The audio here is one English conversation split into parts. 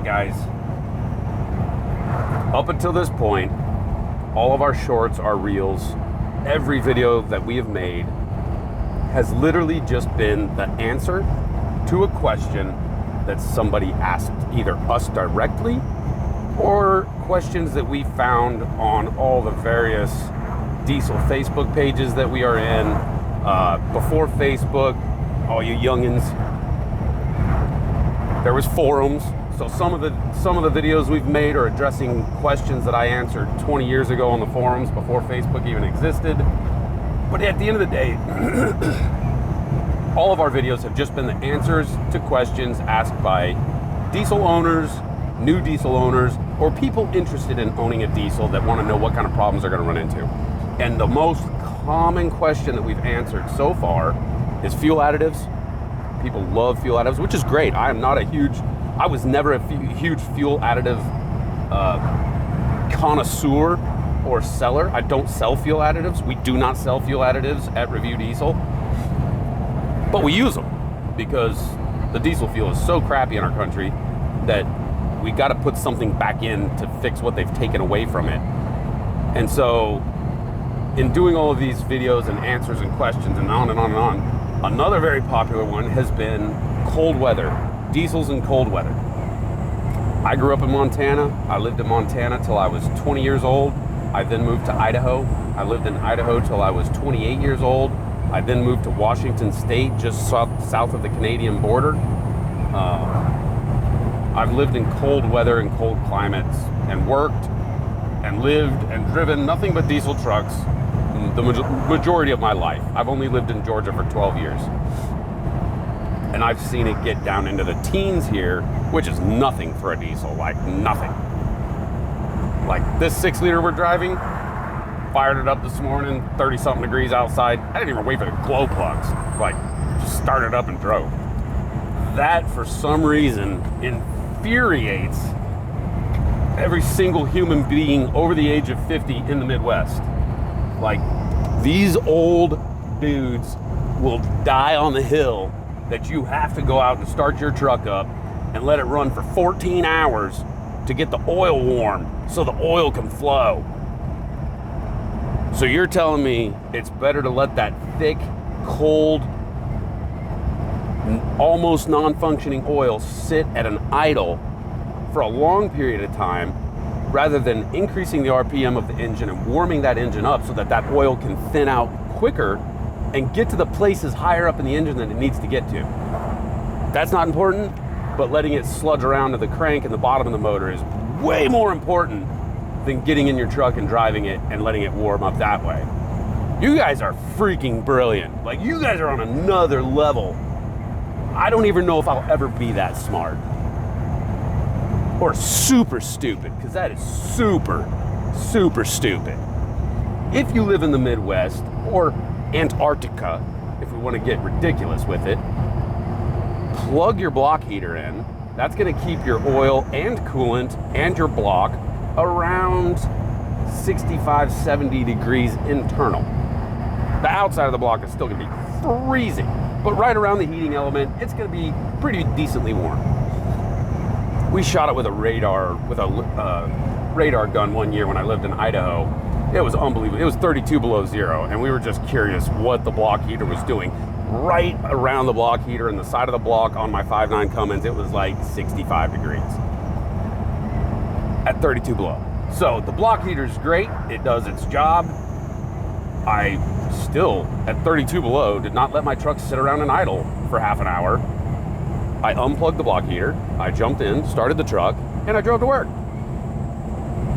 guys. Up until this point, all of our shorts, our reels, every video that we have made has literally just been the answer to a question that somebody asked either us directly or questions that we found on all the various diesel Facebook pages that we are in. Before Facebook, all you youngins, there was forums. So some of the videos we've made are addressing questions that I answered 20 years ago on the forums before Facebook even existed. But at the end of the day, all of our videos have just been the answers to questions asked by diesel owners, new diesel owners, or people interested in owning a diesel that want to know what kind of problems they're going to run into. And the most common question that we've answered so far is fuel additives. People love fuel additives, which is great. I was never a huge fuel additive connoisseur or seller. I don't sell fuel additives. We do not sell fuel additives at Review Diesel, but we use them because the diesel fuel is so crappy in our country that we got to put something back in to fix what they've taken away from it. And so in doing all of these videos and answers and questions and on and on and on, another very popular one has been cold weather, diesels in cold weather. I grew up in Montana. I lived in Montana till I was 20 years old. I then moved to Idaho. I lived in Idaho till I was 28 years old. I then moved to Washington State, just south of the Canadian border. I've lived in cold weather and cold climates and worked and lived and driven nothing but diesel trucks the majority of my life. I've only lived in Georgia for 12 years. And I've seen it get down into the teens here, which is nothing for a diesel, like nothing. Like this 6-liter we're driving, fired it up this morning, 30-something degrees outside. I didn't even wait for the glow plugs. Like, just started up and drove. That, for some reason, infuriates every single human being over the age of 50 in the Midwest. Like, these old dudes will die on the hill that you have to go out and start your truck up and let it run for 14 hours to get the oil warm so the oil can flow. So you're telling me it's better to let that thick, cold, almost non-functioning oil sit at an idle for a long period of time rather than increasing the RPM of the engine and warming that engine up so that that oil can thin out quicker and get to the places higher up in the engine that it needs to get to. That's not important, but letting it sludge around to the crank and the bottom of the motor is way more important than getting in your truck and driving it and letting it warm up that way. You guys are freaking brilliant. Like, you guys are on another level. I don't even know if I'll ever be that smart. Or super stupid, because that is super, super stupid. If you live in the Midwest or Antarctica, if we want to get ridiculous with it, plug your block heater in. That's going to keep your oil and coolant and your block around 65, 70 degrees internal. The outside of the block is still going to be freezing, but right around the heating element, it's going to be pretty decently warm. We shot it with a radar gun one year when I lived in Idaho. It was unbelievable. It was 32 below zero, and we were just curious what the block heater was doing. Right around the block heater and the side of the block on my 5.9 Cummins, it was like 65 degrees at 32 below. So the block heater is great. It does its job. I still, at 32 below, did not let my truck sit around and idle for half an hour. I unplugged the block heater, I jumped in, started the truck, and I drove to work.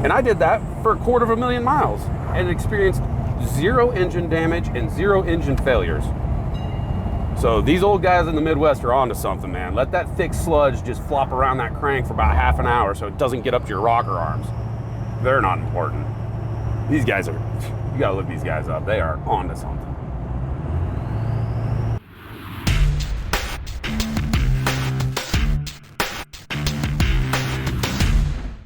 And I did that for 250,000 miles and experienced 0 engine damage and 0 engine failures. So these old guys in the Midwest are onto something, man. Let that thick sludge just flop around that crank for about half an hour so it doesn't get up to your rocker arms. They're not important. These guys are, you gotta look these guys up. They are onto something.